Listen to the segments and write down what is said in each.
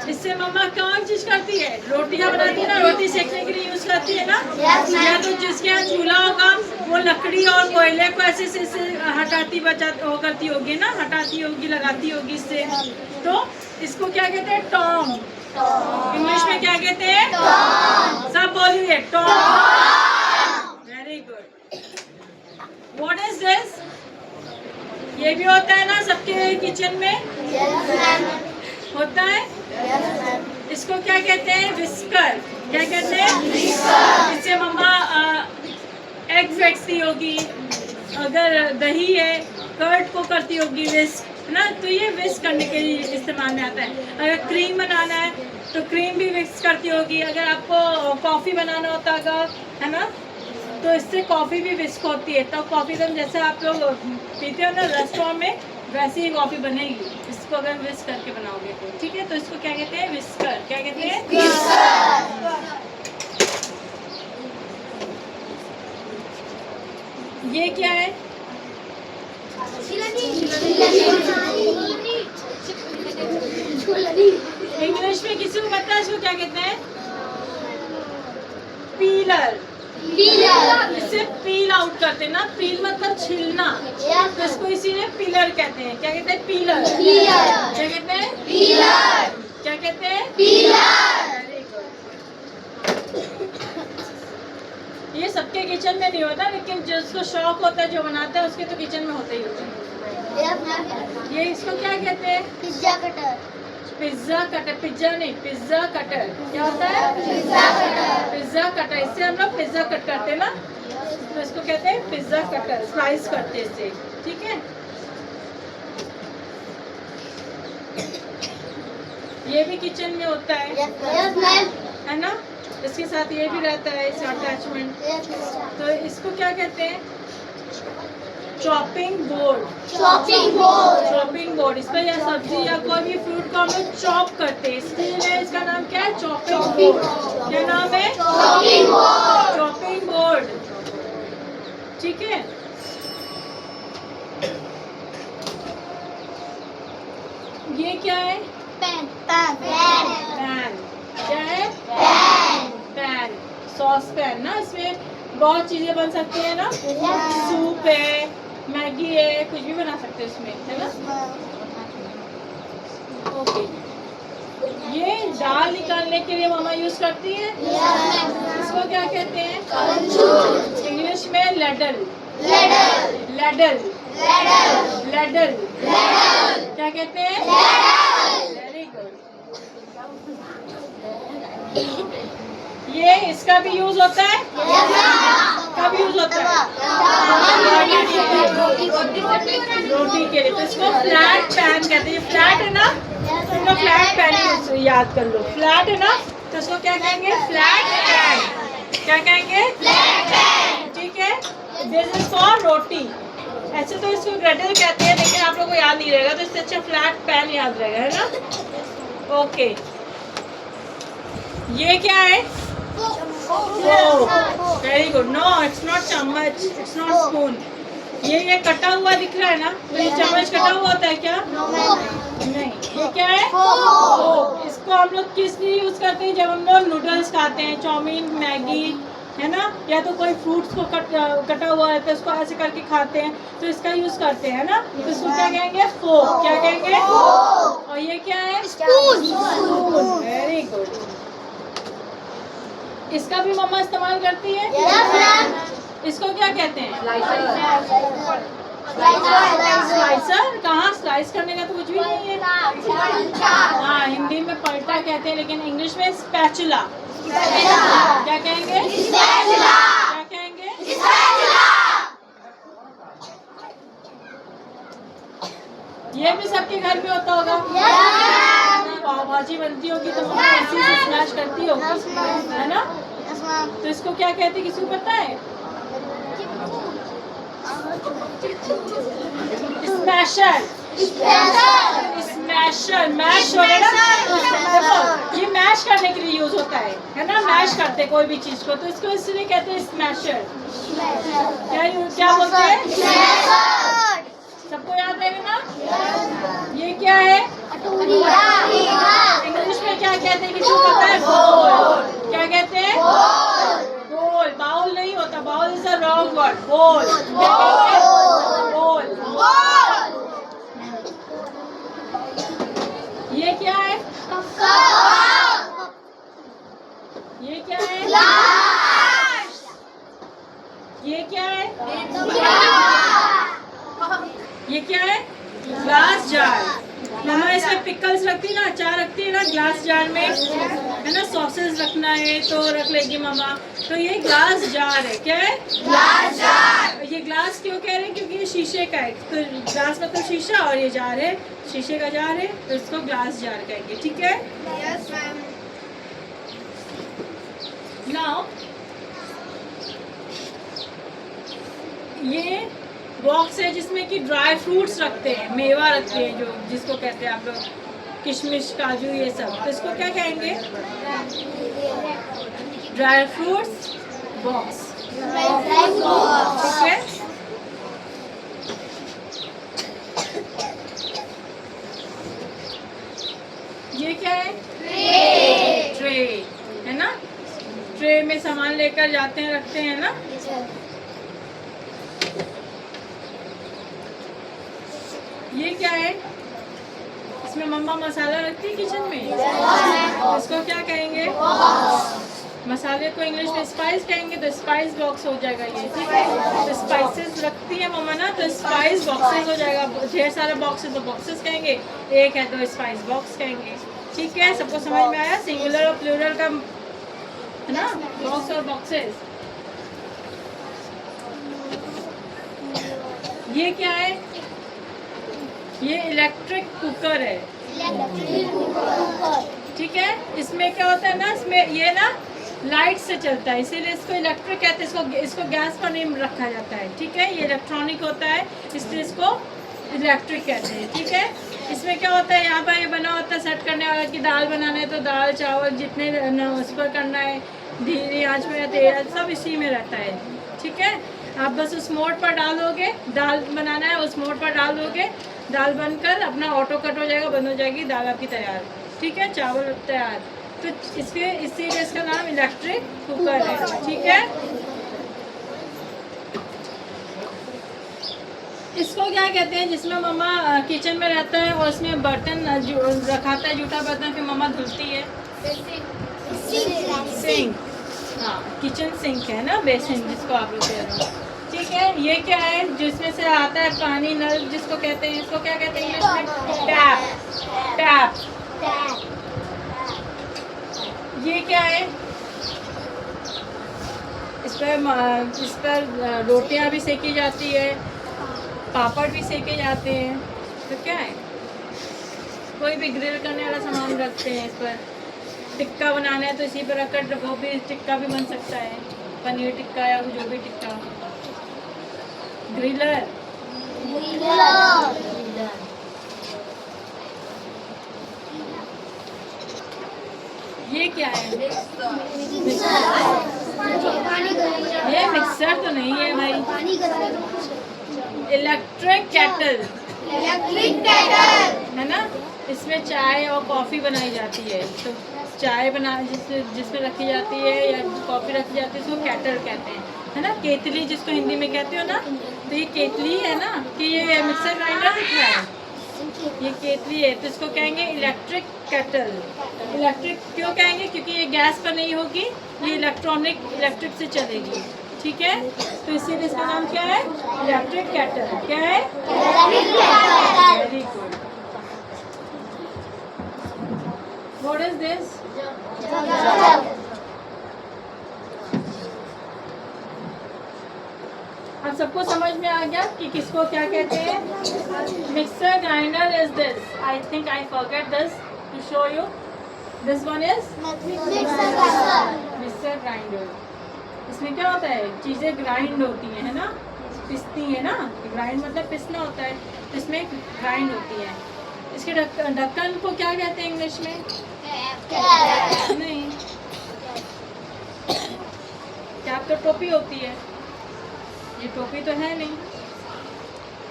इससे मम्मा कौन चीज करती है? रोटियां बनाती है ना, रोटी सेकने के लिए यूज करती है ना। या तो जिसके यहाँ चूल्हा होगा वो लकड़ी और कोयले को ऐसे से हटाती वो करती होगी ना, हटाती होगी, लगाती होगी इससे। तो इसको क्या कहते हैं? टॉन्ग। इंग्लिश में क्या कहते हैं? सब बोलिए, tong. Very good. What is this? ये भी होता है ना सबके किचन में? होता है। इसको क्या कहते हैं? विस्कर। क्या कहते हैं? इससे मम्मा एग फेंटती होगी, अगर दही है कर्ड को करती होगी विस्क ना, तो ये विस्क करने के लिए इस्तेमाल में आता है। अगर क्रीम बनाना है तो क्रीम भी विस्क करती होगी। अगर आपको कॉफ़ी बनाना होता है ना, तो इससे कॉफ़ी भी विस्क होती है। तो कॉफ़ी तो जैसे आप लोग पीते हो ना रेस्टोरेंट में, वैसे ही कॉफ़ी बनेगी इसको अगर विस्क करके बनाओगे तो। ठीक है, तो इसको क्या कहते हैं? विस्कर। क्या कहते हैं? ये क्या है? इंग्लिश में किसी को पता है इसको क्या कहते हैं? पीलर। इससे पील आउट करते हैं ना, पील मतलब छिलना, तो इसको इसीलिए पीलर कहते हैं। क्या कहते हैं? पीलर। क्या कहते हैं? पीलर। क्या कहते हैं? पीलर। ये सबके किचन में नहीं होता, लेकिन जिसको शौक होता है, जो बनाता है, उसके तो किचन में होता ही होता है। ये इसको क्या कहते हैं? Pizza cutter. Pizza cutter. Pizza नहीं, पिज्जा कटर। क्या होता है? Pizza cutter. Pizza cutter. इससे हम लोग पिज्जा कट करते हैं ना, तो इसको कहते हैं पिज्जा कटर। स्लाइस करते हैं इससे। ठीक है, ये भी किचन में होता है ना। इसके साथ ये भी रहता है, इसका अटैचमेंट। तो इसको क्या कहते हैं? Chopping board. Chopping board. इस पर या सब्जी या कोई भी फ्रूट को हम लोग चॉप करते हैं, इसलिए इसका नाम क्या है? Chopping board. क्या नाम है? Chopping board. ठीक है, ये क्या है? पैन। पैन। क्या है? पैन। सॉस पैन ना, इसमें बहुत चीजें बन सकती है ना। सूप है, मैगी है, कुछ भी बना सकते हैं इसमें, है ना। ओके, ये दाल निकालने के लिए मामा यूज करती है। इसको क्या कहते हैं? इंग्लिश में लैडल। क्या कहते हैं? Very good. ये इसका भी यूज होता है। कब यूज होता है? रोटी के लिए। तो इसको फ्लैट पैन कहते हैं। फ्लैट है ना, तुम लोग फ्लैट पैन याद कर लो। फ्लैट है ना, तो इसको क्या कहेंगे? Flat pan. क्या कहेंगे? Flat pan. ठीक है, दिस इज फॉर रोटी। ऐसे तो इसको ग्रेडल कहते हैं, लेकिन आप लोग को याद नहीं रहेगा, तो इससे अच्छा फ्लैट पैन याद रहेगा, है ना। ओके, ये क्या है? Very good. No, it's not chammach, it's not spoon. ये कटा हुआ दिख रहा है ना, तो ये चम्मच कटा हुआ होता है क्या? नहीं। ये क्या है? इसको हम लोग किस लिए यूज करते हैं? जब हम लोग नूडल्स खाते हैं, चाउमीन, मैगी, है ना, या तो कोई फ्रूट्स को कटा हुआ है तो इसको ऐसे करके खाते हैं, तो इसका यूज करते हैं ना। तो इसको क्या कहेंगे? फोर्क। क्या कहेंगे? और ये क्या है? स्पून। Very good. इसका भी मम्मा इस्तेमाल करती है। इसको क्या कहते हैं? स्लाइसर। कहाँ? स्लाइस करने का तो कुछ भी नहीं है। हाँ, हिंदी में पलटा कहते हैं, लेकिन इंग्लिश में स्पैचुला। क्या कहेंगे? क्या कहेंगे? ये भी सबके घर में होता होगा। पाव भाजी बनती होगी तो मम्मा इसी से स्मैश करती होगी, है ना। तो इसको क्या कहते हैं? किसी को पता है? स्मैशर। मैश हो गया ना। देखो, ये मैश करने के लिए यूज होता है ना। मैश करते कोई भी चीज को, तो इसको इसलिए कहते हैं स्मैशर। क्या बोलते हैं? सबको याद रहेगा ना। ये क्या है? इंग्लिश में बोल, बोल। ये क्या है? ये क्या है? ये क्या है? ये क्या है? Glass jar. मम्मा इसमें पिकल्स रखती ना, अचार रखती है ना ग्लास जार में, है ना, सॉसेस रखना है तो रख लेगी मम्मा। तो ये ग्लास जार है। क्या है? Glass jar. ये ग्लास क्यों कह रहे हैं? क्योंकि ये शीशे का है, तो ग्लास मतलब शीशा और ये जार है, शीशे का जार है, तो इसको ग्लास जार कहेंगे। ठीक है? Yes ma'am. नाउ ये बॉक्स है जिसमें कि ड्राई फ्रूट्स रखते हैं, मेवा रखते हैं, जो जिसको कहते हैं आप लोग किशमिश, काजू, ये सब। तो इसको क्या कहेंगे? Dry fruits box. ठीक है? ये क्या है? ट्रे है ना, ट्रे में सामान लेकर जाते हैं, रखते हैं ना। ये क्या है? इसमें मम्मा मसाला रखती है किचन में, इसको क्या कहेंगे? मसाले को इंग्लिश में स्पाइस कहेंगे, तो स्पाइस बॉक्स हो जाएगा ये। ठीक है? तो स्पाइसेस रखती है मम्मा ना, तो स्पाइस बॉक्सेस हो जाएगा। ढेर सारे बॉक्सेस तो बॉक्सेस कहेंगे, एक है तो स्पाइस बॉक्स कहेंगे। ठीक है? सबको समझ में आया? सिंगुलर और प्लूरल का है ना, बॉक्स और बॉक्सेस। ये क्या है? ये इलेक्ट्रिक कुकर है। ठीक है? इसमें क्या होता है ना, इसमें ये ना लाइट से चलता है, इसीलिए इसको इलेक्ट्रिक कहते हैं। इसको गैस पर नहीं रखा जाता है। ठीक है? ये इलेक्ट्रॉनिक होता है, इसलिए इसको इलेक्ट्रिक कहते हैं। ठीक है? इसमें क्या होता है, यहाँ पर ये बना होता है सेट करने वाला कि दाल बनाना है तो दाल चावल जितने उस पर करना है, धीरे आंच में या तेज, सब इसी में रहता है। ठीक है? आप बस उस मोड पर डालोगे, दाल बनाना है उस मोड पर डाल दोगे, दाल बनकर अपना ऑटो कट हो जाएगा, बंद हो जाएगी, दाल आपकी तैयार। ठीक है? चावल तैयार। तो इसीलिए इसका नाम इलेक्ट्रिक कुकर है। ठीक है? इसको क्या कहते हैं, जिसमें मम्मा किचन में रहता है और उसमें बर्तन रखाता है, जूठा बर्तन, फिर मम्मा धुलती है। सिंक। हाँ, किचन सिंक है ना, बेसिन जिसको आप लोग कह रहे हो। ठीक है? ये क्या है? जिसमें से आता है पानी, नल जिसको कहते हैं, इसको क्या कहते हैं इंग्लिश में? टैप। टैप। ये क्या है? इस पर रोटियां भी सेकी जाती है, पापड़ भी सेके जाते हैं। तो क्या है? कोई भी ग्रिल करने वाला सामान रखते हैं इस पर। टिक्का बनाना है तो इसी पर रखकर वो भी टिक्का भी बन सकता है, पनीर टिक्का या जो भी टिक्का। ग्रिलर। ये क्या है? ये मिक्सर तो नहीं है भाई। इलेक्ट्रिक केटल है ना, इसमें चाय और कॉफ़ी बनाई जाती है। तो चाय जिसमें रखी जाती है या कॉफ़ी रखी जाती है, इसको केटल कहते हैं, है ना। केतली जिसको हिंदी में कहते हो ना, तो ये केतली है ना, कि ये मिक्सर ग्राइंडर दिख रहा है, ये केतली है, तो इसको कहेंगे इलेक्ट्रिक केटल। इलेक्ट्रिक क्यों कहेंगे? क्योंकि ये गैस पर नहीं होगी, ये इलेक्ट्रिक से चलेगी। ठीक है? तो इसीलिए इसका नाम क्या है? Electric kettle. क्या है? Very good. What is this? अब सबको समझ में आ गया कि किसको क्या कहते हैं? Mixer grinder is this. I think I forget this to show you. This one is mixer grinder. इसमें क्या होता है? चीज़ें ग्राइंड होती हैं, है ना, पिसती है ना। ग्राइंड मतलब पिसना होता है, इसमें ग्राइंड होती है। इसके ढक्कन को क्या कहते हैं इंग्लिश में? नहीं, कैप तो टोपी होती है, ये टोपी तो है नहीं,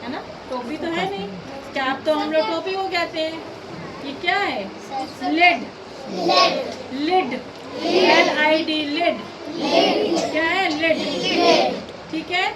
है ना, टोपी तो है नहीं। कैप तो हम लोग टोपी को कहते हैं। ये क्या है? लिड। लिड। LID lid. क्या है? लिड। ठीक है?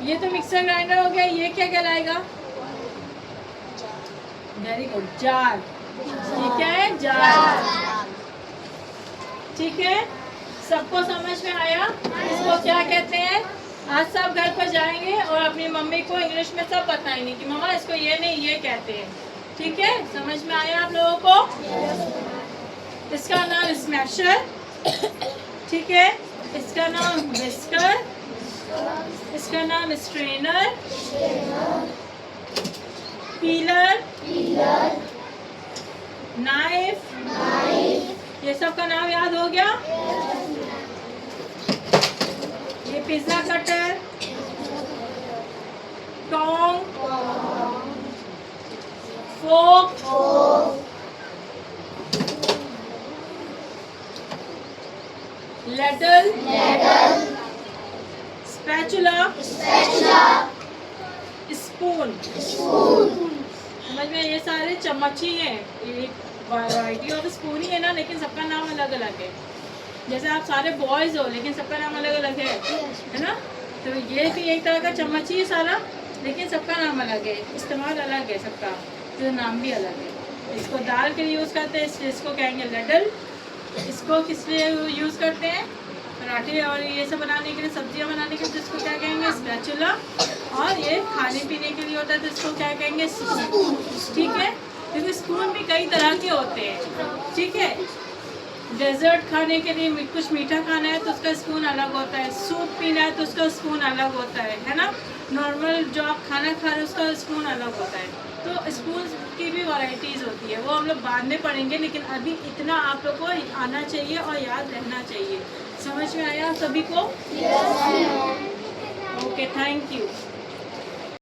ये तो मिक्सर ग्राइंडर हो गया, ये क्या कहलाएगा? Very good, jar. ठीक है, जार। ठीक है, सबको समझ में आया इसको क्या कहते हैं? आज सब घर पर जाएंगे और अपनी मम्मी को इंग्लिश में सब बताएंगे कि मम्मा इसको ये नहीं ये कहते हैं। ठीक है, समझ में आया आप लोगों को? इसका नाम स्मैशर, ठीक है, इसका नाम विस्कर, इसका नाम स्ट्रेनर, पीलर, नाइफ, ये सब का नाम याद हो गया? ये पिज्जा कटर, टोंग, फोक, लेडल, स्पैचुला, स्पून। समझ में? ये सारे चम्मच ही हैं, ये वैरायटी ऑफ स्पून ही है ना, लेकिन सबका नाम अलग अलग है। जैसे आप सारे बॉयज हो लेकिन सबका नाम अलग अलग है ना? तो ये भी एक तरह का चम्मच ही है सारा, लेकिन सबका नाम अलग है, इस्तेमाल अलग है सबका, तो नाम भी अलग है। इसको दाल के लिए यूज़ करते हैं, इसको कहेंगे लडल। इसको किस लिए यूज़ करते हैं? पराठे और ये सब बनाने के लिए, सब्जियां बनाने के लिए, जिसको क्या कहेंगे? स्पैचुला। और ये खाने पीने के लिए होता है तो इसको क्या कहेंगे? स्पून। ठीक है, क्योंकि स्पून भी कई तरह के होते हैं। ठीक है, डेजर्ट खाने के लिए कुछ मीठा खाना है तो उसका स्पून अलग होता है, सूप पीना है तो उसका स्पून अलग होता है ना? नॉर्मल जो आप खाना खा रहे हो उसका स्पून अलग होता है। तो स्पून की भी वैरायटीज़ होती है, वो हम लोग बाद में पढ़ेंगे, लेकिन अभी इतना आप लोग को आना चाहिए और याद रहना चाहिए। समझ में आया सभी को? Okay, thank you.